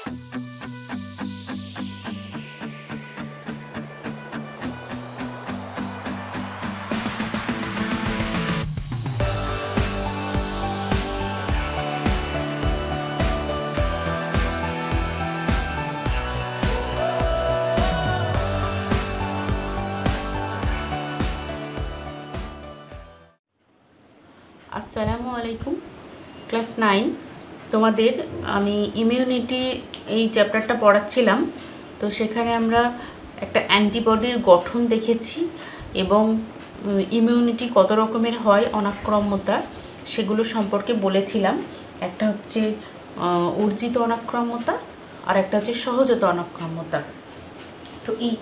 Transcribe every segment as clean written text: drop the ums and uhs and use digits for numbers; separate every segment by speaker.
Speaker 1: আসসালামু আলাইকুম। ক্লাস 9 তোমাদের আমি ইমিউনিটি এই চ্যাপ্টারটা পড়াচ্ছিলাম। তো সেখানে আমরা একটা অ্যান্টিবডির গঠন দেখেছি এবং ইমিউনিটি কত রকমের হয়, অনাক্রম্যতা, সেগুলো সম্পর্কে বলেছিলাম। একটা হচ্ছে অর্জিত অনাক্রম্যতা আর একটা হচ্ছে সহজাত অনাক্রম্যতা। তো এই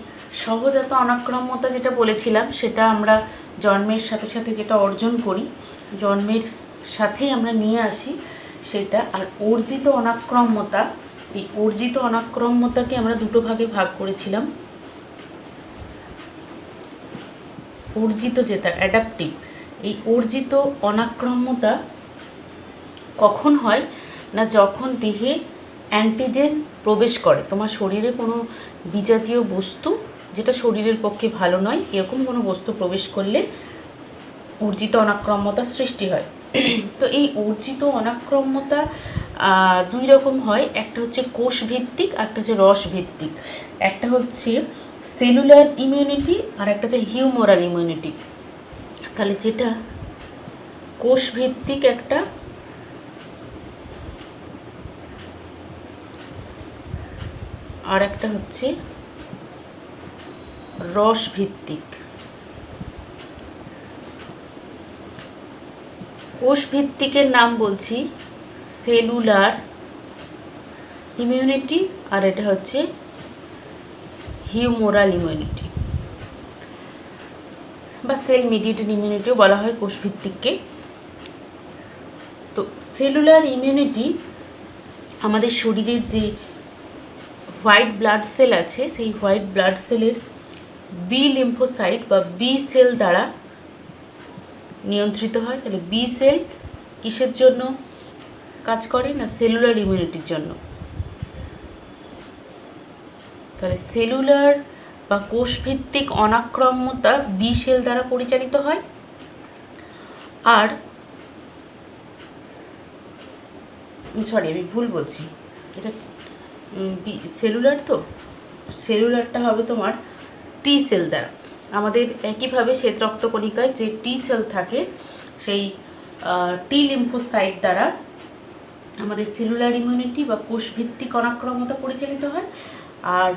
Speaker 1: সহজাত অনাক্রম্যতা যেটা বলেছিলাম সেটা আমরা জন্মের সাথে সাথে যেটা অর্জন করি, জন্মের সাথেই আমরা নিয়ে আসি সেটা। আর অর্জিত অনাক্রম্যতা, এই অর্জিত অনাক্রম্যতাকে আমরা দুটো ভাগে ভাগ করেছিলাম। অর্জিত যেটা অ্যাডাপটিভ, এই অর্জিত অনাক্রম্যতা কখন হয় না, যখন দেহে অ্যান্টিজেন প্রবেশ করে। তোমার শরীরে কোনো বিজাতীয় বস্তু যেটা শরীরের পক্ষে ভালো নয়, এরকম কোনো বস্তু প্রবেশ করলে অর্জিত অনাক্রম্যতা সৃষ্টি হয়। তো এই অর্জিত অনাক্রম্যতা দুই রকম হয়, একটা হচ্ছে কোষভিত্তিক আর একটা হচ্ছে রসভিত্তিক। একটা হচ্ছে সেলুলার ইমিউনিটি আর একটা হচ্ছে হিউমোরাল ইমিউনিটি। তাহলে যেটা কোষভিত্তিক একটা, আর একটা হচ্ছে রসভিত্তিক। কোষভিত্তিকের নাম বলছি সেলুলার ইমিউনিটি আর এটা হচ্ছে হিউমোরাল ইমিউনিটি বা সেল মিডিয়েটেড ইমিউনিটিও বলা হয় কোষভিত্তিককে। তো সেলুলার ইমিউনিটি আমাদের শরীরের যে হোয়াইট ব্লাড সেল আছে, সেই হোয়াইট ব্লাড সেলের বি লিম্ফোসাইট বা বি সেল দ্বারা নিয়ন্ত্রিত হয়। তাহলে বি সেল কিসের জন্য কাজ করে না, সেলুলার ইমিউনিটির জন্য। তাহলে সেলুলার বা কোষভিত্তিক অনাক্রম্যতা বি সেল দ্বারা পরিচালিত হয়। আর সরি, আমি ভুল বলছি, এটা সেলুলার, তো সেলুলারটা হবে তোমার টি সেল দ্বারা। আমাদের একইভাবে শ্বেত রক্তকণিকায় যে টি সেল থাকে, সেই টি লিম্ফোসাইট দ্বারা আমাদের সেলুলার ইমিউনিটি বা কোষভিত্তিক অনাক্রম্যতা পরিচালিত হয়। আর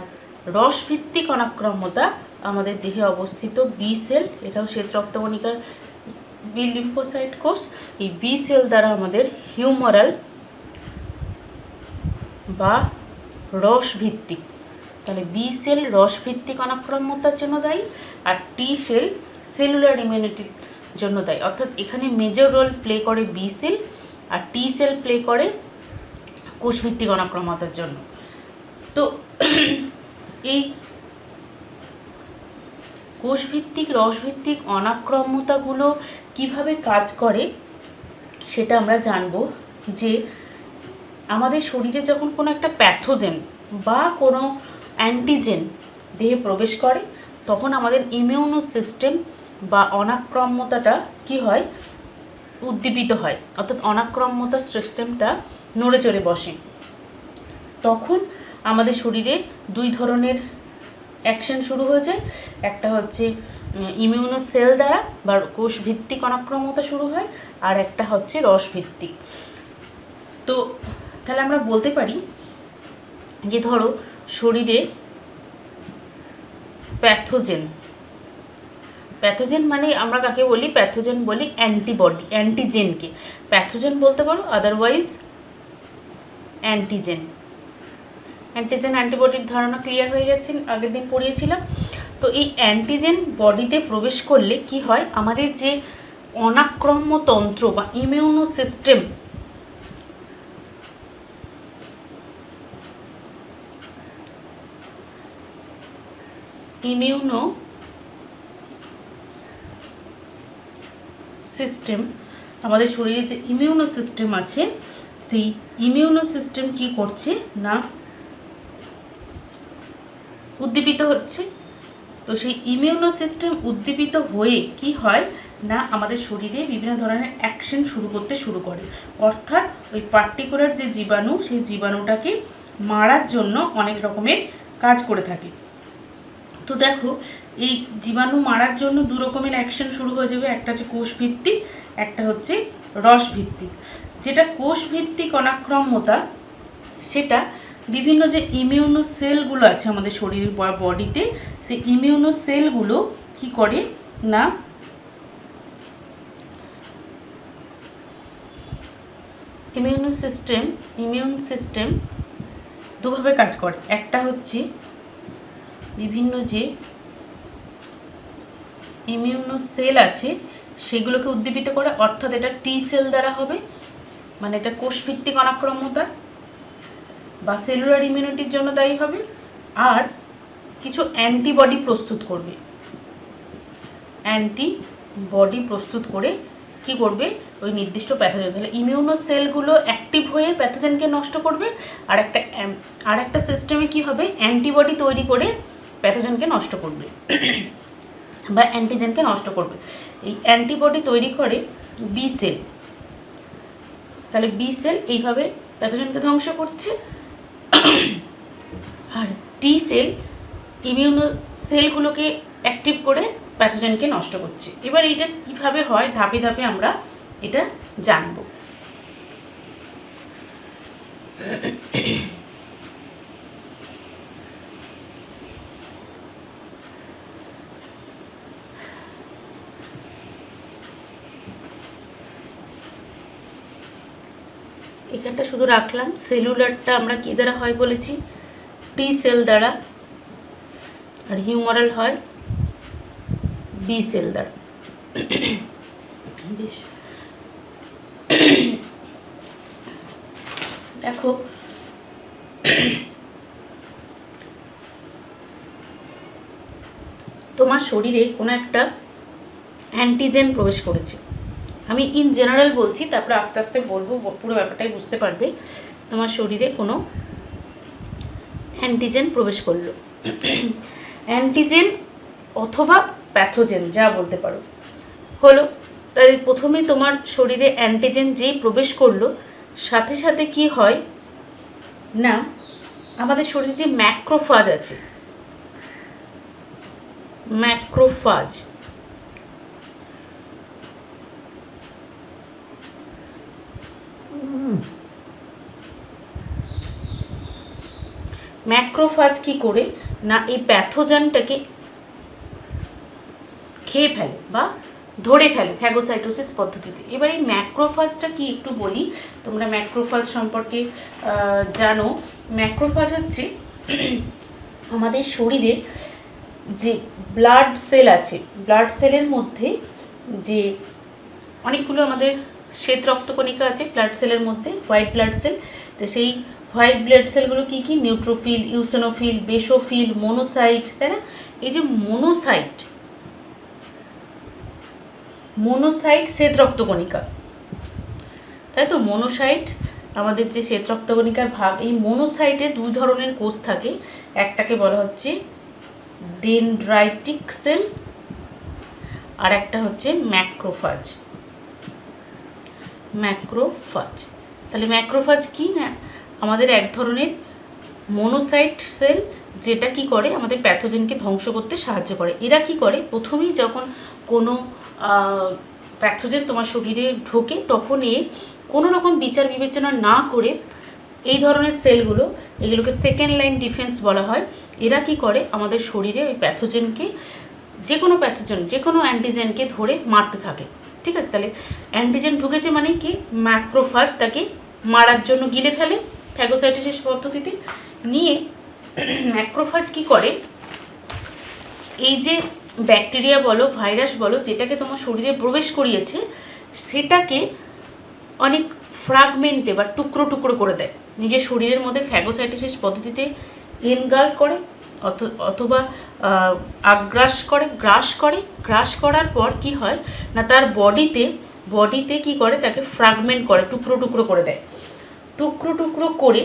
Speaker 1: রসভিত্তিক অনাক্রম্যতা আমাদের দেহে অবস্থিত বি সেল, এটাও শ্বেত রক্তকণিকার বি লিম্ফোসাইট কোষ, এই বি সেল দ্বারা আমাদের হিউমোরাল বা রসভিত্তিক। তাহলে বি সেল রসভিত্তিক অনাক্রম্যতার জন্য দায়ী আর টি সেল সেলুলার ইমিউনিটির জন্য দায়ী। অর্থাৎ এখানে মেজর রোল প্লে করে বি সেল আর টি সেল প্লে করে কোষভিত্তিক অনাক্রম্যতার জন্য। তো এই কোষভিত্তিক রসভিত্তিক অনাক্রম্যতাগুলো কিভাবে কাজ করে সেটা আমরা জানব। যে আমাদের শরীরে যখন কোনো একটা প্যাথোজেন বা কোনো অ্যান্টিজেন দেহে প্রবেশ করে, তখন আমাদের ইমিউনো সিস্টেম বা অনাক্রম্যতাটা কি হয়, উদ্দীপিত হয়। অর্থাৎ অনাক্রম্যতার সিস্টেমটা নড়ে চড়ে বসে। তখন আমাদের শরীরে দুই ধরনের অ্যাকশন শুরু হয়ে যায়। একটা হচ্ছে ইমিউনো সেল দ্বারা বা কোষভিত্তিক অনাক্রম্যতা শুরু হয়, আর একটা হচ্ছে রসভিত্তিক। তো তাহলে আমরা বলতে পারি যে ধরো শরীরে প্যাথোজেন, প্যাথোজেন মানে আমরা কাকে বলি, প্যাথোজেন বলি অ্যান্টিবডি, অ্যান্টিজেনকে প্যাথোজেন বলতে পারো, আদারওয়াইজ অ্যান্টিজেন। অ্যান্টিজেন অ্যান্টিবডির ধারণা ক্লিয়ার হয়ে গেছে, আগের দিন পড়িয়েছিলাম। তো এই অ্যান্টিজেন বডিতে প্রবেশ করলে কি হয়, আমাদের যে অনাক্রম্য তন্ত্র বা ইমিউনো সিস্টেম, ইমিউনো সিস্টেম, আমাদের শরীরে যে ইমিউনো সিস্টেম আছে, সেই ইমিউনো সিস্টেম কি করছে না, উদ্দীপিত হচ্ছে। তো সেই ইমিউনো সিস্টেম উদ্দীপিত হয়ে কি হয় না আমাদের শরীরে বিভিন্ন ধরনের অ্যাকশন শুরু করে, অর্থাৎ ওই পার্টিকুলার যে জীবাণু সেই জীবাণুটাকে মারার জন্য অনেক রকমের কাজ করে থাকে। তো দেখো এই জীবাণু মারার জন্য দু রকমের অ্যাকশন শুরু হয়ে যাবে, একটা হচ্ছে কোষভিত্তিক, একটা হচ্ছে রসভিত্তিক। যেটা কোষভিত্তিক অনাক্রম্যতা সেটা বিভিন্ন যে ইমিউনো সেলগুলো আছে আমাদের শরীরের বা বডিতে, সেই ইমিউনো সেলগুলো কি করে না ইমিউন সিস্টেম দুভাবে কাজ করে। একটা হচ্ছে বিভিন্ন যে ইমিউনো সেল আছে সেগুলোকে উদ্দীপিত করে, অর্থাৎ এটা টি সেল দ্বারা হবে, মানে এটা কোষভিত্তিক অনাক্রম্যতা বা সেলুলার ইমিউনিটির জন্য দায়ী হবে। আর কিছু অ্যান্টিবডি প্রস্তুত করবে, অ্যান্টিবডি প্রস্তুত করে কি করবে ওই নির্দিষ্ট প্যাথোজেন। তাহলে ইমিউনো সেলগুলো অ্যাক্টিভ হয়ে প্যাথোজেনকে নষ্ট করবে, আর একটা সিস্টেমে কি হবে অ্যান্টিবডি তৈরি করে প্যাথোজেনকে নষ্ট করবে বা অ্যান্টিজেনকে নষ্ট করবে। এই অ্যান্টিবডি তৈরি করে বি সেল। তাহলে বি সেল এইভাবে প্যাথোজেনকে ধ্বংস করছে, আর টি সেল ইমিউনো সেলগুলোকে অ্যাক্টিভ করে প্যাথোজেনকে নষ্ট করছে। এবার এটা কিভাবে হয় ধাপে ধাপে আমরা এটা জানব। এখানটা শুধু রাখলাম। সেলুলারটা আমরা কী দ্বারা হয় বলেছি, টি সেল দ্বারা, আর হিউমারাল হয় বি সেল দ্বারা। বেশ, দেখো তোমার শরীরে কোনো একটা অ্যান্টিজেন প্রবেশ করেছে, আমি ইন জেনারেল বলছি, তারপরে আস্তে আস্তে বলবো, পুরো ব্যাপারটাই বুঝতে পারবে। তোমার শরীরে কোনো অ্যান্টিজেন প্রবেশ করলো, অ্যান্টিজেন অথবা প্যাথোজেন যা বলতে পারো হলো। তাই প্রথমে তোমার শরীরে অ্যান্টিজেন যেই প্রবেশ করলো সাথে সাথে কি হয় না আমাদের শরীরে যে ম্যাক্রোফাজ আছে, ম্যাক্রোফাজ কি করে না এই প্যাথোজেনটাকে খেয়ে ফেলে বা ধরে ফেলে ফ্যাগোসাইটোসিস পদ্ধতিতে। এবার এই ম্যাক্রোফাজটা কি একটু বলি, তোমরা ম্যাক্রোফাজ সম্পর্কে জানো। ম্যাক্রোফাজ হচ্ছে আমাদের শরীরে যে ব্লাড সেল আছে, ব্লাড সেলের মধ্যে যে অনেকগুলো আমাদের শ্বেত রক্তকণিকা আছে ব্লাড সেলের মধ্যে, হোয়াইট ব্লাড সেল। তো সেই হোয়াইট ব্লাড সেলগুলো কী কী, নিউট্রোফিল, ইউসিনোফিল, বেসোফিল, মোনোসাইট, তাই না? এই যে মোনোসাইট শ্বেত রক্তকণিকা, তাই তো? মোনোসাইট আমাদের যে শ্বেত রক্তকণিকার ভাগ, এই মোনোসাইটে দুই ধরনের কোষ থাকে, একটাকে বলা হচ্ছে ডেনড্রাইটিক সেল আর একটা হচ্ছে ম্যাক্রোফাজ। তাহলে ম্যাক্রোফাজ কি না আমাদের এক ধরনের মোনোসাইট সেল, যেটা কি করে আমাদের প্যাথোজেনকে ধ্বংস করতে সাহায্য করে। এরা কি করে প্রথমেই যখন কোনো প্যাথোজেন তোমার শরীরে ঢোকে তখন কোনো রকম বিচার বিবেচনা না করে এই ধরনের সেলগুলো, এগুলোকে সেকেন্ড লাইন ডিফেন্স বলা হয়, এরা কি করে আমাদের শরীরে ওই প্যাথোজেনকে, যে কোনো প্যাথোজেন, যে কোনো অ্যান্টিজেনকে ধরে মারতে থাকে। ঠিক আছে, তাহলে অ্যান্টিজেন ঢুকেছে মানে কি ম্যাক্রোফাজ তাকে মারার জন্য গিলে ফেলে ফ্যাগোসাইটোসিস পদ্ধতিতে। নিয়ে ম্যাক্রোফাজ কি করে, এই যে ব্যাকটেরিয়া বলো ভাইরাস বলো যেটাকে তোমার শরীরে প্রবেশ করিয়েছে সেটাকে অনেক ফ্র্যাগমেন্টে বা টুকরো টুকরো করে দেয়, নিজের শরীরের মধ্যে ফ্যাগোসাইটোসিস পদ্ধতিতে এনগাল্ফ করে অথবা গ্রাস করার পর কি হয় না তার বডিতে কি করে তাকে ফ্র্যাগমেন্ট করে, টুকরো টুকরো করে দেয়। টুকরো টুকরো করে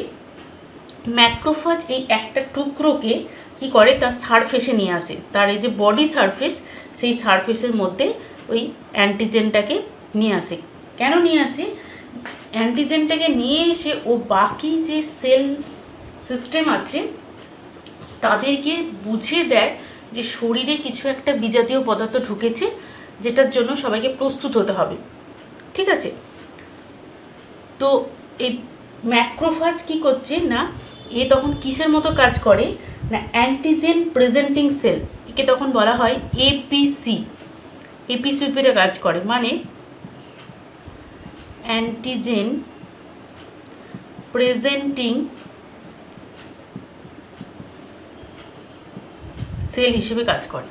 Speaker 1: ম্যাক্রোফাজ এই একটা টুকরোকে কি করে তার সারফেসে নিয়ে আসে, তার এই যে বডি সারফেস, সেই সারফেসের মধ্যে ওই অ্যান্টিজেনটাকে নিয়ে আসে। কেন নিয়ে আসে? অ্যান্টিজেনটাকে নিয়ে এসে ও বাকি যে সেল সিস্টেম আছে তাদেরকে বুঝিয়ে দেয় যে শরীরে কিছু একটা বিজাতীয় পদার্থ ঢুকেছে, যেটার জন্য সবাইকে প্রস্তুত হতে হবে। ঠিক আছে? তো এই ম্যাক্রোফাজ কি করছে না, এ তখন কিসের মতো কাজ করে না, অ্যান্টিজেন প্রেজেন্টিং সেল, একে তখন বলা হয় এপিসি। এপিসিপিতে কাজ করে, মানে অ্যান্টিজেন প্রেজেন্টিং সেল হিসেবে কাজ করে।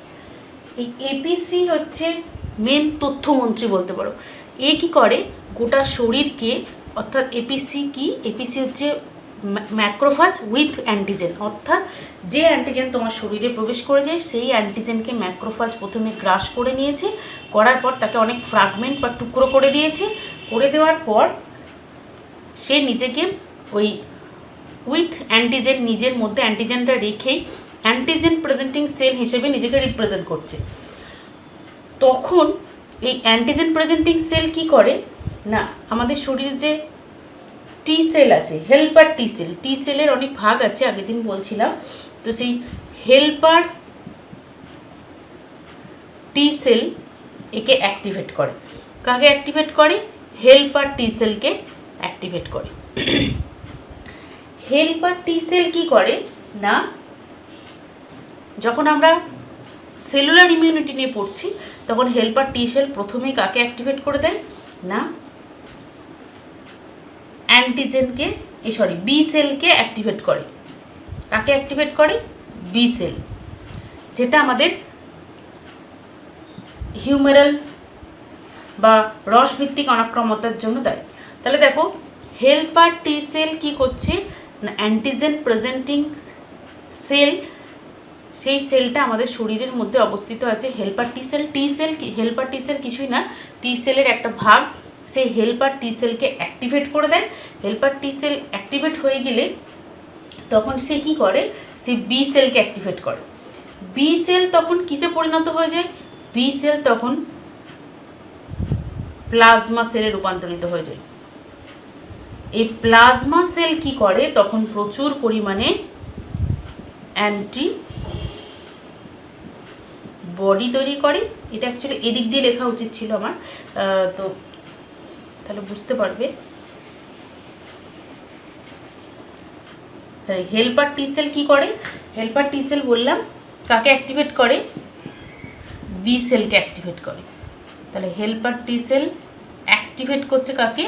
Speaker 1: এই এপিসি হচ্ছে মেন তথ্যমন্ত্রী বলতে পারো। এ কি করে, গোটা শরীরকে, অর্থাৎ এপিসি কি, এপিসি হচ্ছে ম্যাক্রোফাজ উইথ অ্যান্টিজেন, অর্থাৎ যে অ্যান্টিজেন তোমার শরীরে প্রবেশ করে যায় সেই অ্যান্টিজেনকে ম্যাক্রোফাজ প্রথমে গ্রাস করে নিয়েছে, করার পর তাকে অনেক ফ্র্যাগমেন্ট বা টুকরো করে দিয়েছে, করে দেওয়ার পর সে নিজেকে ওই উইথ অ্যান্টিজেন, নিজের মধ্যে অ্যান্টিজেনটা রেখেই অ্যান্টিজেন প্রেজেন্টিং সেল হিসেবে নিজেকে রিপ্রেজেন্ট করছে। তখন এই অ্যান্টিজেন প্রেজেন্টিং সেল কি করে না, আমাদের শরীরে যে টি সেল আছে, হেল্পার টি সেল, টি সেলের অনেক ভাগ আছে, আগের দিন বলছিলাম। তো সেই হেল্পার টি সেল একে অ্যাক্টিভেট করে। কাকে অ্যাক্টিভেট করে? হেল্পার টি সেলকে অ্যাক্টিভেট করে। হেল্পার টি সেল কি করে না, যখন আমরা সেলুলার ইমিউনিটি নিয়ে পড়ছি তখন হেল্পার টি সেল প্রথমেই কাকে অ্যাক্টিভেট করে দেয় না, অ্যান্টিজেনকে, বি সেলকে অ্যাক্টিভেট করে। কাকে অ্যাক্টিভেট করে? বি সেল, যেটা আমাদের হিউমেরাল বা রসভিত্তিক অনাক্রমতার জন্য দেয়। তাহলে দেখো, হেল্পার টি সেল কি করছে না, অ্যান্টিজেন প্রেজেন্টিং সেল, সেই সেলটা আমাদের শরীরের মধ্যে অবস্থিত আছে হেল্পার টি সেল। টি সেল কি, হেল্পার টি সেল কিছুই না, টি সেলের একটা ভাগ, সেই হেল্পার টি সেলকে অ্যাক্টিভেট করে দেয়। হেল্পার টি সেল অ্যাক্টিভেট হয়ে গেলে তখন সে কি করে, সে বি সেলকে অ্যাক্টিভেট করে। বি সেল তখন কিসে পরিণত হয়ে যায়? বি সেল তখন প্লাজমা সেলে রূপান্তরিত হয়ে যায়। এই প্লাজমা সেল কি করে, তখন প্রচুর পরিমাণে অ্যান্টি বডি তৈরি করে। এটা অ্যাকচুয়ালি এদিক দিয়ে লেখা উচিত ছিল আমার, তো তাহলে বুঝতে পারবে। তাই হেল্পার টি সেল কী করে, হেল্পার টি সেল বললাম কাকে অ্যাক্টিভেট করে, বি সেলকে অ্যাক্টিভেট করে। তাহলে হেল্পার টি সেল অ্যাক্টিভেট করছে কাকে,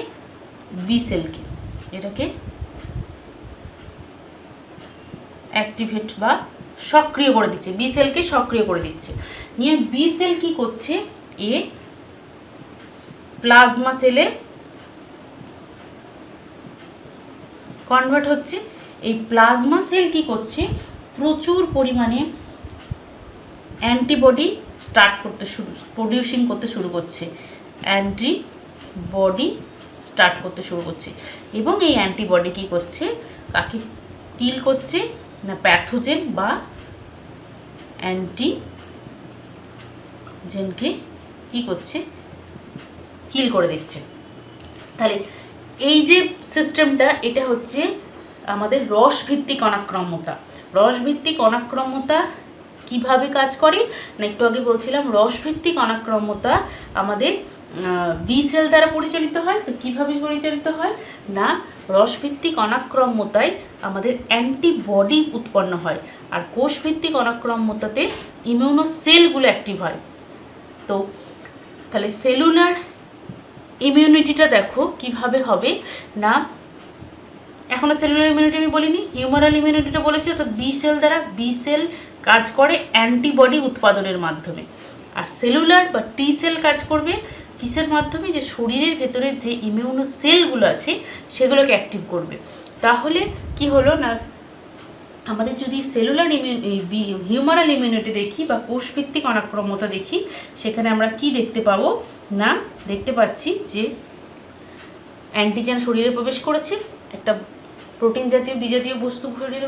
Speaker 1: বি সেলকে, এটাকে অ্যাক্টিভেট বা সক্রিয় করে দিচ্ছে, বি সেলকে সক্রিয় করে দিচ্ছে। নিয়ে বি সেল কি করছে, এ প্লাজমা সেলে কনভার্ট হচ্ছে। এই প্লাজমা সেল কি করছে, প্রচুর পরিমাণে অ্যান্টিবডি প্রডিউসিং করতে শুরু করছে, অ্যান্টিবডি স্টার্ট করতে শুরু করছে। এবং এই অ্যান্টিবডি কী করছে, কাকে কিল করছে না, প্যাথোজেন বা অ্যান্টিজেনকে কী করছে, কিল করে দিচ্ছে। তাহলে এই যে সিস্টেমটা, এটা হচ্ছে আমাদের রসভিত্তিক অনাক্রম্যতা। রসভিত্তিক অনাক্রম্যতা কিভাবে কাজ করে না, একটু আগে বলছিলাম রসভিত্তিক অনাক্রম্যতা আমাদের বি সেল দ্বারা পরিচালিত হয়। তো কীভাবে পরিচালিত হয় না, রসভিত্তিক অনাক্রম্যতায় আমাদের অ্যান্টিবডি উৎপন্ন হয়, আর কোষভিত্তিক অনাক্রম্যতাতে ইমিউনো সেলগুলো অ্যাক্টিভ হয়। তো তাহলে সেলুলার ইমিউনিটিটা দেখো কিভাবে হবে না, এখনও সেলুলার ইমিউনিটি আমি বলিনি, হিউমারাল ইমিউনিটিটা বলেছি। অর্থাৎ বি সেল দ্বারা, বি সেল কাজ করে অ্যান্টিবডি উৎপাদনের মাধ্যমে, আর সেলুলার বা টি সেল কাজ করবে কিসের মাধ্যমে, যে শরীরের ভেতরে যে ইমিউনো সেলগুলো আছে সেগুলোকে অ্যাক্টিভ করবে। তাহলে কি হলো না, আমাদের যদি সেলুলার হিউমারাল ইমিউনিটি দেখি বা কোষভিত্তিক অনাক্রম্যতা দেখি, সেখানে আমরা কি দেখতে পাবো না, দেখতে পাচ্ছি যে অ্যান্টিজেন শরীরে প্রবেশ করেছে, একটা প্রোটিন জাতীয় বিজাতীয় বস্তু শরীরে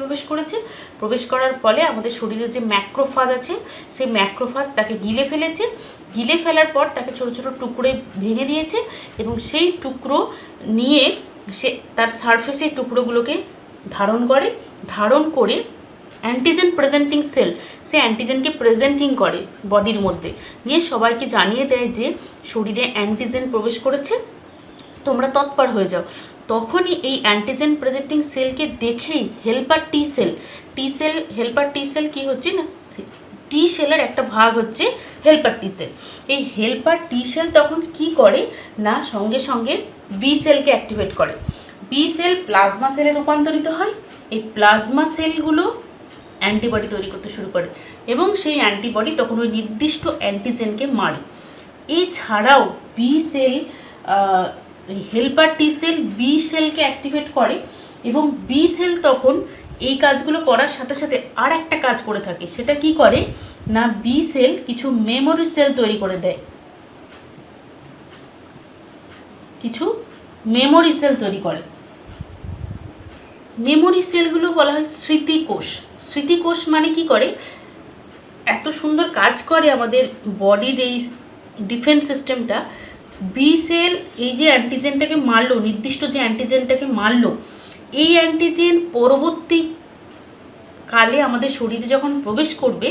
Speaker 1: প্রবেশ করার ফলে আমাদের শরীরে যে ম্যাক্রোফাজ আছে সেই ম্যাক্রোফাজ তাকে গিলে ফেলেছে। গিলে ফেলার পর তাকে ছোটো ছোটো টুকরোয় ভেঙে দিয়েছে এবং সেই টুকরো নিয়ে সে তার সারফেসে টুকরোগুলোকে ধারণ করে অ্যান্টিজেন প্রেজেন্টিং সেল সে অ্যান্টিজেনকে প্রেজেন্টিং করে বডির মধ্যে, নিয়ে সবাইকে জানিয়ে দেয় যে শরীরে অ্যান্টিজেন প্রবেশ করেছে, তোমরা তৎপর হয়ে যাও। তখনই এই অ্যান্টিজেন প্রেজেন্টিং সেলকে দেখেই হেল্পার টি সেল কী হচ্ছে না, টি সেলের একটা ভাগ হচ্ছে হেল্পার টি সেল। এই হেল্পার টি সেল তখন কি করে না, সঙ্গে সঙ্গে বি সেলকে অ্যাক্টিভেট করে। বি সেল প্লাজমা সেলে রূপান্তরিত হয়। এই প্লাজমা সেলগুলো অ্যান্টিবডি তৈরি করতে শুরু করে এবং সেই অ্যান্টিবডি তখন ওই নির্দিষ্ট অ্যান্টিজেনকে মারে। এছাড়াও B cell helper T cell B সেলকে অ্যাক্টিভেট করে এবং বি সেল তখন এই কাজগুলো করার সাথে সাথে আর একটা কাজ করে থাকে। সেটা কি করে না, বি সেল কিছু মেমোরি সেল তৈরি করে দেয়, মেমোরি সেলগুলো বলা হয় স্মৃতিকোষ। স্মৃতিকোষ মানে কি করে, এত সুন্দর কাজ করে আমাদের বডির এই ডিফেন্স সিস্টেমটা। বি সেল এই যে অ্যান্টিজেনটাকে মারলো, নির্দিষ্ট যে অ্যান্টিজেনটাকে মারলো, এই অ্যান্টিজেন পরবর্তী কালে আমাদের শরীরে যখন প্রবেশ করবে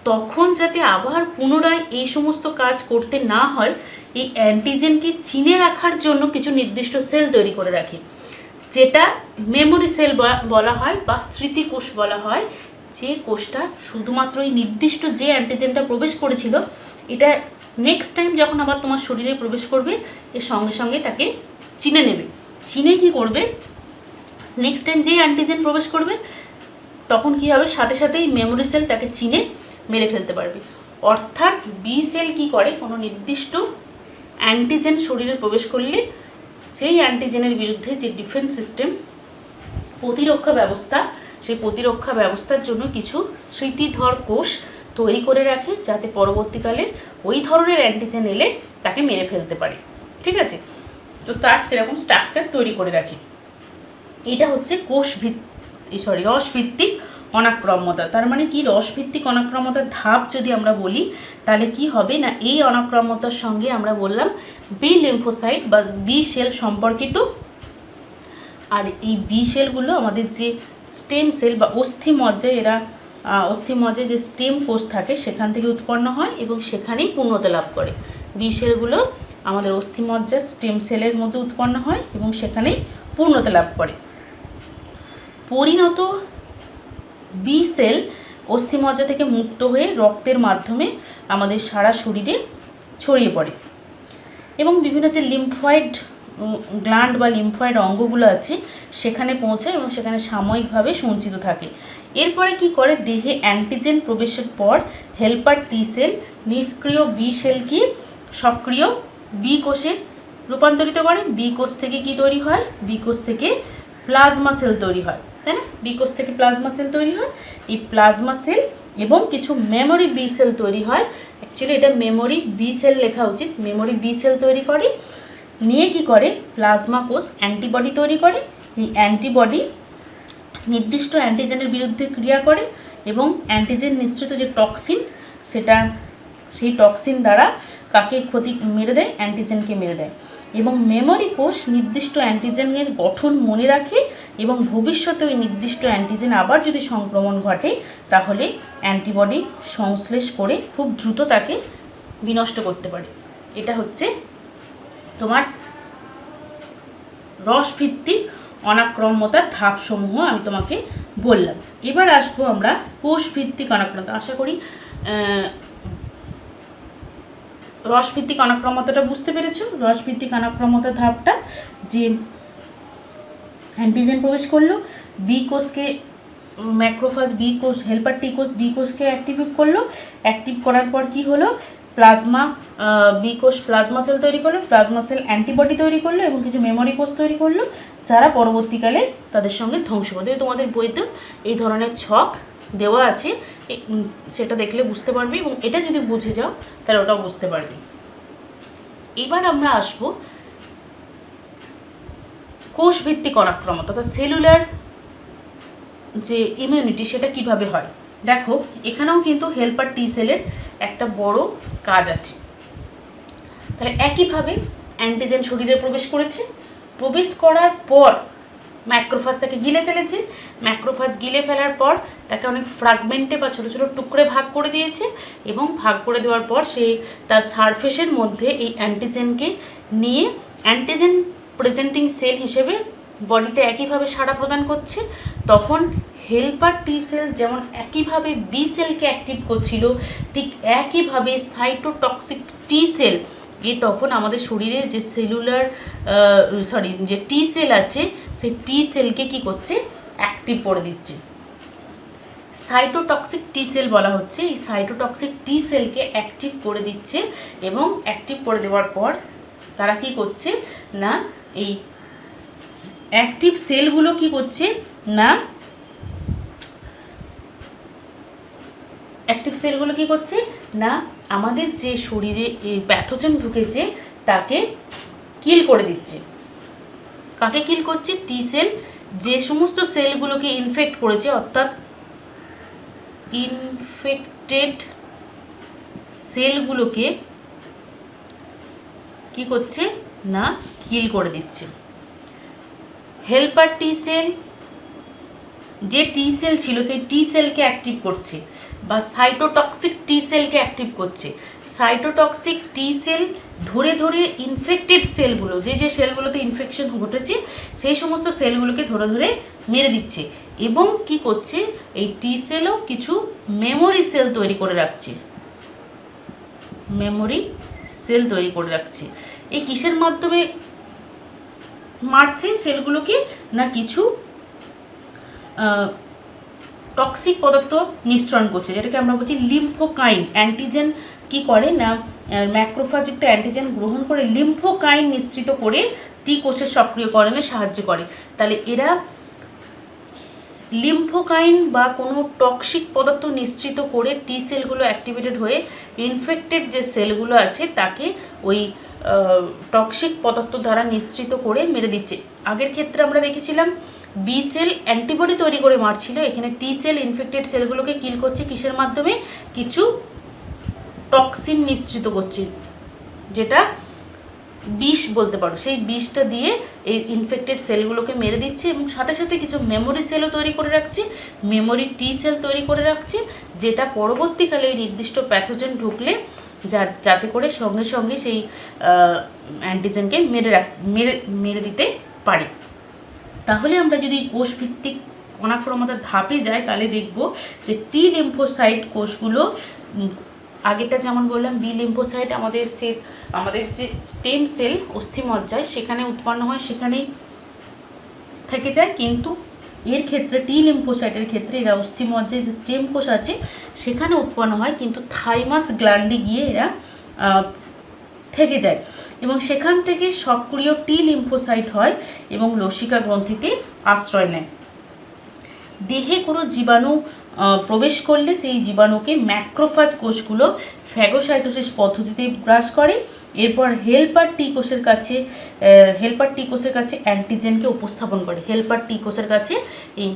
Speaker 1: তখন যাতে আবার পুনরায় এই সমস্ত কাজ করতে না হয়, এই অ্যান্টিজেনকে চিনে রাখার জন্য কিছু নির্দিষ্ট সেল তৈরি করে রাখে, যেটা মেমোরি সেল বলা হয় বা স্মৃতিকোষ বলা হয়। যে কোষটা শুধুমাত্র এই নির্দিষ্ট যে অ্যান্টিজেনটা প্রবেশ করেছিল, এটা নেক্সট টাইম যখন আবার তোমার শরীরে প্রবেশ করবে এর সঙ্গে সঙ্গে তাকে চিনে নেবে। চিনে কি করবে, নেক্সট টাইম যে অ্যান্টিজেন প্রবেশ করবে তখন কী হবে, সাথে সাথেই মেমোরি সেল তাকে চিনে মেরে ফেলতে পারবে। অর্থাৎ বি সেল কী করে, কোনো নির্দিষ্ট অ্যান্টিজেন শরীরে প্রবেশ করলে সেই অ্যান্টিজেনের বিরুদ্ধে যে ডিফেন্স সিস্টেম, প্রতিরক্ষা ব্যবস্থা, সেই প্রতিরক্ষা ব্যবস্থার জন্য কিছু স্মৃতিধর কোষ তৈরি করে রাখে, যাতে পরবর্তীকালে ওই ধরনের অ্যান্টিজেন এলে তাকে মেরে ফেলতে পারে। ঠিক আছে, তো তার সেরকম স্ট্রাকচার তৈরি করে রাখে। এটা হচ্ছে রসভিত্তিক অনাক্রম্যতা। তার মানে কি, রসভিত্তিক অনাক্রম্যতার ধাপ যদি আমরা বলি তাহলে কি হবে না, এই অনাক্রম্যতার সঙ্গে আমরা বললাম বি লিম্ফোসাইট বা বি সেল সম্পর্কিত। আর এই বি সেলগুলো আমাদের যে স্টেম সেল বা অস্থিমজ্জায় যে স্টেম কোষ থাকে সেখান থেকে উৎপন্ন হয় এবং সেখানেই পূর্ণতা লাভ করে। বি সেলগুলো আমাদের অস্থিমজ্জার স্টেম সেলের মধ্যে উৎপন্ন হয় এবং সেখানেই পূর্ণতা লাভ করে। পরিণত বি সেল অস্থিমজ্জা থেকে মুক্ত হয়ে রক্তের মাধ্যমে আমাদের সারা শরীরে ছড়িয়ে পড়ে এবং বিভিন্ন যে লিম্ফয়েড গ্ল্যান্ড বা লিম্ফয়েড অঙ্গগুলো আছে সেখানে পৌঁছায় এবং সেখানে সাময়িকভাবে সঞ্চিত থাকে। এরপরে কি করে, দেহে অ্যান্টিজেন প্রবেশের পর হেল্পার টি সেল নিষ্ক্রিয় বি সেলকে সক্রিয় বি কোষে রূপান্তরিত করে। বি কোষ থেকে কি তৈরি হয়, বি কোষ থেকে প্লাজমা সেল তৈরি হয়, তাই না? বি কোষ থেকে প্লাজমা সেল তৈরি হয়। এই প্লাজমা সেল এবং কিছু মেমোরি বি সেল তৈরি হয়। অ্যাকচুয়ালি এটা মেমোরি বি সেল লেখা উচিত। মেমোরি বি সেল তৈরি করে, নিয়ে কি করে, প্লাজমা কোষ অ্যান্টিবডি তৈরি করে। এই অ্যান্টিবডি নির্দিষ্ট অ্যান্টিজেনের বিরুদ্ধে ক্রিয়া করে এবং অ্যান্টিজেন নিঃসৃত যে টক্সিন, সেই টক্সিন দ্বারা কাকে মেরে দেয়, অ্যান্টিজেনকে মেরে দেয়। এবং মেমোরি কোষ নির্দিষ্ট অ্যান্টিজেনের গঠন মনে রাখে এবং ভবিষ্যতে ওই নির্দিষ্ট অ্যান্টিজেন আবার যদি সংক্রমণ ঘটে তাহলে অ্যান্টিবডি সংশ্লেষ করে খুব দ্রুত তাকে বিনষ্ট করতে পারে। এটা হচ্ছে তোমার রসভিত্তিক অনাক্রম্যতার ধাপসমূহ আমি তোমাকে বললাম। এবার আসবো আমরা কোষভিত্তিক অনাক্রম্যতা। আশা করি রসভিত্তিক অনাক্রম্যতাটা বুঝতে পেরেছো। রসভিত্তিক অনাক্রম্যতার ধাপটা যে অ্যান্টিজেন প্রবেশ করলো, বি কোষকে ম্যাক্রোফাজ বি কোষ হেল্পার টি কোষ বি কোষকে অ্যাক্টিভেট করলো। অ্যাক্টিভ করার পর কি হলো, বি কোষ প্লাজমা সেল তৈরি করলো, প্লাজমা সেল অ্যান্টিবডি তৈরি করলো এবং কিছু মেমোরি কোষ তৈরি করলো, যারা পরবর্তীকালে তাদের সঙ্গে ধ্বংস করবে। তোমাদের বইতে এই ধরনের ছক দেওয়া আছে, সেটা দেখলে বুঝতে পারবে এবং এটা যদি বুঝে যাও তাহলে ওটাও বুঝতে পারবে। এবার আমরা আসবো কোষ ভিত্তিক অনাক্রম্যতা অর্থাৎ সেলুলার যে ইমিউনিটি সেটা কিভাবে হয়। দেখো এখানেও কিন্তু হেল্পার টি সেলের একটা বড় কাজ আছে। তাহলে একইভাবে অ্যান্টিজেন শরীরে প্রবেশ করেছে, প্রবেশ করার পর ম্যাক্রোফাজ তাকে গিলে ফেলেছে, ম্যাক্রোফাজ গিলে ফেলার পর তাকে অনেক ফ্র্যাগমেন্টে বা ছোটো ছোটো টুকরে ভাগ করে দিয়েছে, এবং ভাগ করে দেওয়ার পর সে তার সারফেসের মধ্যে এই অ্যান্টিজেনকে নিয়ে অ্যান্টিজেন প্রেজেন্টিং সেল হিসেবে বডিতে একইভাবে সাড়া প্রদান করছে। তখন হেল্পার টি সেল যেমন একইভাবে বি সেলকে অ্যাক্টিভ করছিল, ঠিক একইভাবে সাইটোটক্সিক টি সেল তখন আমাদের শরীরে যে সেলুলার যে টি সেল আছে সেই টি সেলকে কী করছে, অ্যাক্টিভ করে দিচ্ছে। সাইটোটক্সিক টি সেল বলা হচ্ছে, এই সাইটোটক্সিক টি সেলকে অ্যাক্টিভ করে দিচ্ছে, এবং অ্যাক্টিভ করে দেওয়ার পর তারা কি করছে না, এই অ্যাক্টিভ সেলগুলো কি করছে না, অ্যাক্টিভ সেলগুলো কি করছে না, আমাদের যে শরীরে এই প্যাথোজেন ঢুকেছে তাকে কিল করে দিচ্ছে। কাকে কিল করছে? টি সেল। যে সমস্ত সেলগুলোকে ইনফেক্ট করেছে, অর্থাৎ ইনফেক্টেড সেলগুলোকে কি করছে না, কিল করে দিচ্ছে। হেল্পার টি সেল যে টি সেল ছিল সেই টি সেলকে অ্যাক্টিভ করছে, বা সাইটোটক্সিক টি সেলকে অ্যাক্টিভ করছে। সাইটোটক্সিক টি সেল ধরে ধরে ইনফেক্টেড সেলগুলো, যে যে সেলগুলোতে ইনফেকশন ঘটেছে সেই সমস্ত সেলগুলোকে ধরে ধরে মেরে দিচ্ছে, এবং কি করছে, এই টি সেলও কিছু মেমোরি সেল তৈরি করে রাখছে, মেমোরি সেল তৈরি করে রাখছে। এই কিসের মাধ্যমে মারছে সেলগুলোকে না, কিছু টক্সিক পদার্থ নিঃসরণ করছে, যেটাকে আমরা বলছি লিম্ফোকাইন। অ্যান্টিজেন কি করে না, ম্যাক্রোফাজযুক্ত অ্যান্টিজেন গ্রহণ করে লিম্ফোকাইন নিঃসৃত করে টি কোষের সক্রিয়করণে সাহায্য করে। তাহলে এরা লিম্ফোকাইন বা কোনো টক্সিক পদার্থ নিঃসৃত করে টি সেলগুলো অ্যাক্টিভেটেড হয়ে ইনফেক্টেড যে সেলগুলো আছে তাকে ওই টক্সিক পদার্থ দ্বারা নিঃসৃত করে মেরে দিচ্ছে। আগের ক্ষেত্রে আমরা দেখেছিলাম বি সেল অ্যান্টিবডি তৈরি করে মারছিল, এখানে টি সেল ইনফেক্টেড সেলগুলোকে কিল করছে কিসের মাধ্যমে, কিছু টক্সিন নিঃসৃত করছে, যেটা বিষ বলতে পারো, সেই বিষটা দিয়ে এই ইনফেক্টেড সেলগুলোকে মেরে দিচ্ছে, এবং সাথে সাথে কিছু মেমোরি সেলও তৈরি করে রাখছে, মেমোরি টি সেল তৈরি করে রাখছে, যেটা পরবর্তীকালে ওই নির্দিষ্ট প্যাথোজেন ঢুকলে যাতে করে সঙ্গে সঙ্গে সেই অ্যান্টিজেনকে মেরে দিতে পারে। তাহলে আমরা যদি কোষভিত্তিক অনাক্রম্যতার ধাপে যাই তাহলে দেখব যে টি লিম্ফোসাইট কোষগুলো, আগেটা যেমন বললাম বি লিম্ফোসাইট আমাদের যে স্টেম সেল অস্থিমজ্জায় সেখানে উৎপন্ন হয়, সেখানেই থেকে যায়, কিন্তু এর ক্ষেত্রে টি লিম্ফোসাইটের ক্ষেত্রে এরা অস্থিমজ্জায় যে স্টেম কোষ আছে সেখানে উৎপন্ন হয়, কিন্তু থাইমাস গ্ল্যান্ডে গিয়ে এরা থেকে যায়, এবং সেখান থেকে সক্রিয় টি লিম্ফোসাইট হয় এবং লসিকা গ্রন্থিতে আশ্রয় নেয়। দেহে কোনো জীবাণু প্রবেশ করলে সেই জীবাণুকে ম্যাক্রোফাজ কোষগুলো ফ্যাগোসাইটোসিস পদ্ধতিতে গ্রাস করে, এরপর হেল্পার টি কোষের কাছে অ্যান্টিজেনকে উপস্থাপন করে। হেল্পার টি কোষের কাছে এই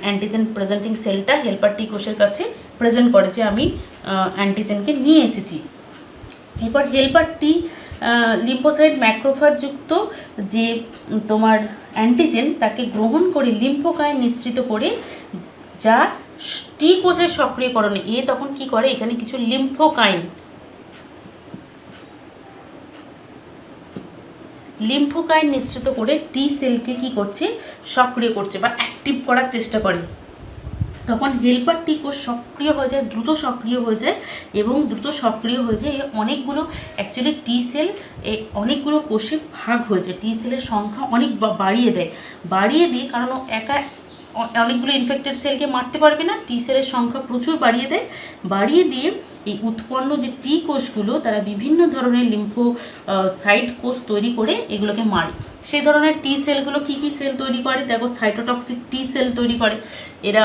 Speaker 1: অ্যান্টিজেন প্রেজেন্টিং সেলটা হেল্পার টি কোষের কাছে প্রেজেন্ট করে যে আমি অ্যান্টিজেনকে নিয়ে এসেছি। এরপর হেল্পার টি লিম্ফোসাইট ম্যাক্রোফাজযুক্ত যে তোমার অ্যান্টিজেন তাকে গ্রহণ করে লিম্ফোকাইন নিঃসৃত করে, যা টি কোষের সক্রিয়করণে তখন কি করে, এখানে কিছু লিম্ফোকাইন নিঃসৃত করে টি সেলকে কি করছে, সক্রিয় করছে বা অ্যাক্টিভ করার চেষ্টা করে। তখন হেল্পার টি কোষ সক্রিয় হয়ে যায়, দ্রুত সক্রিয় হয়ে যায়, এবং দ্রুত সক্রিয় হয়ে যায় অনেকগুলো অ্যাকচুয়ালি টি সেল অনেকগুলো কোষে ভাগ হয়ে যায়, টি সেলের সংখ্যা অনেক বাড়িয়ে দিয়ে, কারণ একা অনেকগুলো ইনফেক্টেড সেলকে মারতে পারবে না, টি সেলের সংখ্যা প্রচুর বাড়িয়ে দিয়ে এই উৎপন্ন যে টি কোষগুলো তারা বিভিন্ন ধরনের লিম্ফোসাইট কোষ তৈরি করে এগুলোকে মারে। সেই ধরনের টি সেলগুলো কী কী সেল তৈরি করে দেখো, সাইটোটক্সিক টি সেল তৈরি করে। এরা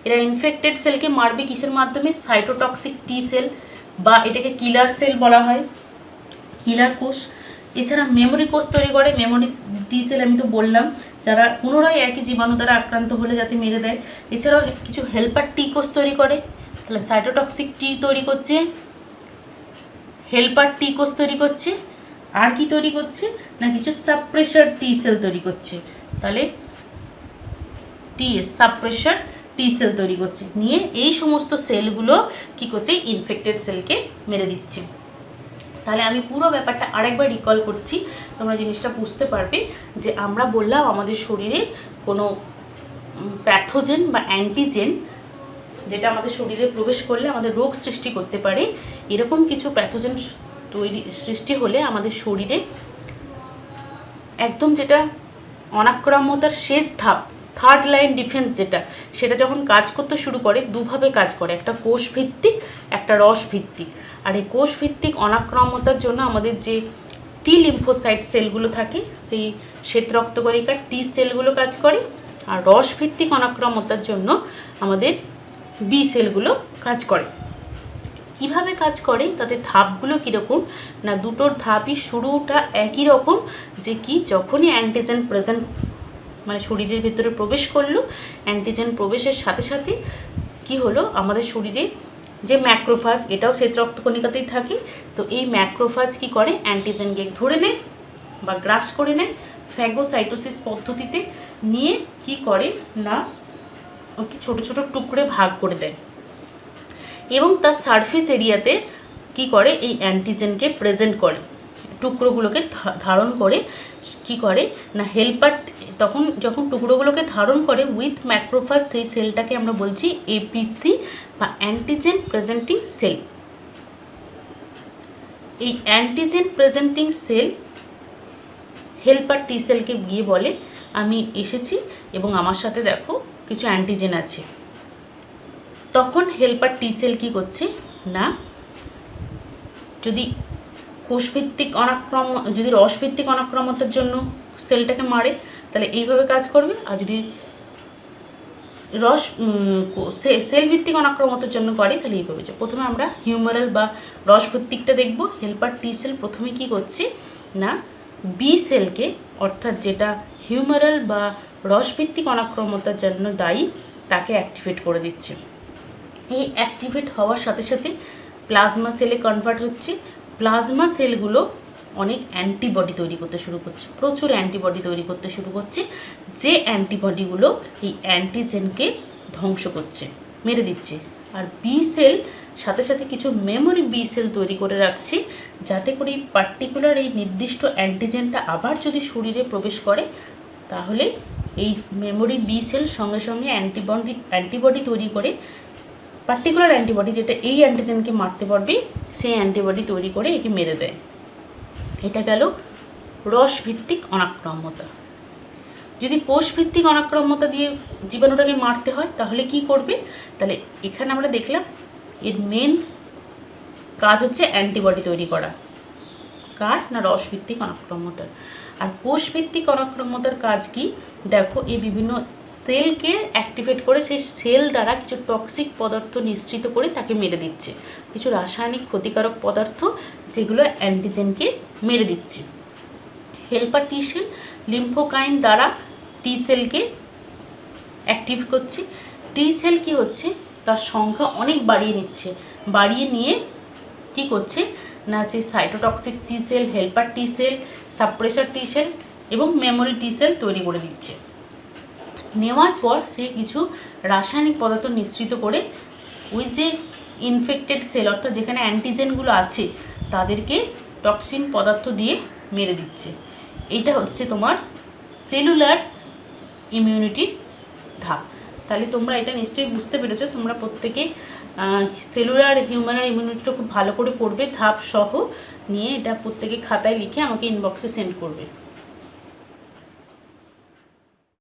Speaker 1: এরা ইনফেক্টেড সেলকে মারবে কিসের মাধ্যমে, সাইটোটক্সিক টি সেল, বা এটাকে কিলার সেল বলা হয়, কিলার কোষ। এছাড়া মেমোরি কোষ তৈরি করে। মেমোরি টি সেল আমি তো বললাম, যারা পুনরায় একই জীবাণু দ্বারা আক্রান্ত হলে যাতে মেরে দেয়। এছাড়াও কিছু হেল্পার টি কোষ তৈরি করে, তাহলে সাইটোটক্সিক টি তৈরি করছে, হেল্পার টি কোষ তৈরি করছে, আর কি তৈরি করছে না কিছু সাপ্রেসার টি সেল তৈরি করছে। তাহলে সাপ্রেসার টি সেল তৈরি করছে, নিয়ে এই সমস্ত সেলগুলো কি করছে, ইনফেক্টেড সেলকে মেরে দিচ্ছে। তাহলে আমি পুরো ব্যাপারটা আরেকবার রিকল করছি, তোমরা জিনিসটা বুঝতে পারবে যে আমরা বললাম আমাদের শরীরে কোনো প্যাথোজেন বা অ্যান্টিজেন যেটা আমাদের শরীরে প্রবেশ করলে আমাদের রোগ সৃষ্টি করতে পারে, এরকম কিছু প্যাথোজেন সৃষ্টি হলে আমাদের শরীরে একদম যেটা অনাক্রাম্যতার শেষ ধাপ, থার্ড লাইন ডিফেন্স যেটা, সেটা যখন কাজ করতে শুরু করে দুভাবে কাজ করে, একটা কোষ ভিত্তিক, একটা রস ভিত্তিক। আর এই কোষ ভিত্তিক অনাক্রাম্যতার জন্য আমাদের যে টি লিম্ফোসাইট সেলগুলো থাকে, সেই শ্বেত রক্তকণিকার টি সেলগুলো কাজ করে। আর রস ভিত্তিক অনাক্রাম্যতার জন্য আমাদের বি সেলগুলো কাজ করে। কিভাবে কাজ করে, তাদের ধাপগুলো কীরকম না দুটোর ধাপই শুরুটা একই রকম, যে কি যখনই অ্যান্টিজেন প্রেজেন্ট মানে শরীরের ভেতরে প্রবেশ করলো, অ্যান্টিজেন প্রবেশের সাথে সাথে কি হলো, আমাদের শরীরে যে ম্যাক্রোফাজ, এটাও শ্বেত রক্তকণিকাতেই থাকে, তো এই ম্যাক্রোফাজ কি করে, অ্যান্টিজেনকে ধরে নেয় বা গ্রাস করে নেয় ফ্যাগোসাইটোসিস পদ্ধতিতে, নিয়ে কি করে না ওকে ছোট ছোট টুকরে ভাগ করে দেয় এবং তার সারফেস এরিয়াতে কি করে, এই অ্যান্টিজেনকে প্রেজেন্ট করে, টুকরোগুলোকে ধারণ করে কি করে না হেল্পার, তখন যখন টুকরোগুলোকে ধারণ করে উইথ ম্যাক্রোফাজ, সেই সেলটাকে আমরা বলছি এপিসি বা অ্যান্টিজেন প্রেজেন্টিং সেল। এই অ্যান্টিজেন প্রেজেন্টিং সেল হেল্পার টি সেলকে গিয়ে বলে আমি এসেছি এবং আমার সাথে দেখো কিছু অ্যান্টিজেন আছে। তখন হেল্পার টি সেল কী করছে না, যদি কোষভিত্তিক যদি রসভিত্তিক অনাক্রমতার জন্য সেলটাকে মারে তাহলে এইভাবে কাজ করবে, আর যদি সেল ভিত্তিক অনাক্রমতার জন্য করে তাহলে এইভাবে। প্রথমে আমরা হিউমারাল বা রসভিত্তিকটা দেখব। হেল্পার টি সেল প্রথমে কি করছে না বি সেলকে, অর্থাৎ যেটা হিউমারাল বা রসভিত্তিক অনাক্রমতার জন্য দায়ী, তাকে অ্যাক্টিভেট করে দিচ্ছে। এই অ্যাক্টিভেট হওয়ার সাথে সাথে প্লাজমা সেলে কনভার্ট হচ্ছে। প্লাজমা সেলগুলো অনেক অ্যান্টিবডি তৈরি করতে শুরু করছে, প্রচুর অ্যান্টিবডি তৈরি করতে শুরু করছে, যে অ্যান্টিবডিগুলো এই অ্যান্টিজেনকে ধ্বংস করছে, মেরে দিচ্ছে। আর বি সেল সাথে সাথে কিছু মেমোরি বি সেল তৈরি করে রাখছে, যাতে করে এই পার্টিকুলার এই নির্দিষ্ট অ্যান্টিজেনটা আবার যদি শরীরে প্রবেশ করে তাহলে এই মেমোরি বি সেল সঙ্গে সঙ্গে অ্যান্টিবডি তৈরি করে, পার্টিকুলার অ্যান্টিবডি যেটা এই অ্যান্টিজেনকে মারতে পারবে সেই অ্যান্টিবডি তৈরি করে একে মেরে দেয়। এটা গেল রসভিত্তিক অনাক্রম্যতা। যদি কোষভিত্তিক অনাক্রম্যতা দিয়ে জীবাণুটাকে মারতে হয় তাহলে কি করবে, তাহলে এখানে আমরা দেখলাম এর মেন কাজ হচ্ছে অ্যান্টিবডি তৈরি করা, কার না রসভিত্তিক অনাক্রম্যতার। আর কোষভিত্তিক অনাক্রম্যতার কাজ কি, দেখো এই বিভিন্ন সেলকে অ্যাক্টিভেট করে সেই সেল দ্বারা কিছু টক্সিক পদার্থ নিঃসৃত করে তাকে মেরে দিচ্ছে, কিছু রাসায়নিক ক্ষতিকারক পদার্থ যেগুলো অ্যান্টিজেনকে মেরে দিচ্ছে। হেল্পার টি সেল লিম্ফোকাইন দ্বারা টি সেলকে অ্যাক্টিভ করছে। টি সেল কি হচ্ছে, তার সংখ্যা অনেক বাড়িয়ে নিচ্ছে, বাড়িয়ে নিয়ে কি করছে না সেই সাইটোটক্সিক টি sell, helper T sell, suppressor টি সেল এবং মেমোরি টি সেল তৈরি করে দিচ্ছে। নেওয়ার পর সে কিছু রাসায়নিক পদার্থ নিঃসৃত করে ওই যে ইনফেক্টেড সেল, অর্থাৎ যেখানে অ্যান্টিজেনগুলো আছে তাদেরকে টক্সিন পদার্থ দিয়ে মেরে দিচ্ছে। এইটা হচ্ছে তোমার সেলুলার ইমিউনিটির ধাপ। তাহলে তোমরা এটা নিশ্চয়ই বুঝতে পেরেছো, তোমরা প্রত্যেকে সেলুলার হিউম্যান ইমিউনিটিটা খুব ভালো করে পড়বে, ধাপ সহ নিয়ে এটা প্রত্যেকে খাতায় লিখে আমাকে ইনবক্সে সেন্ড করবে।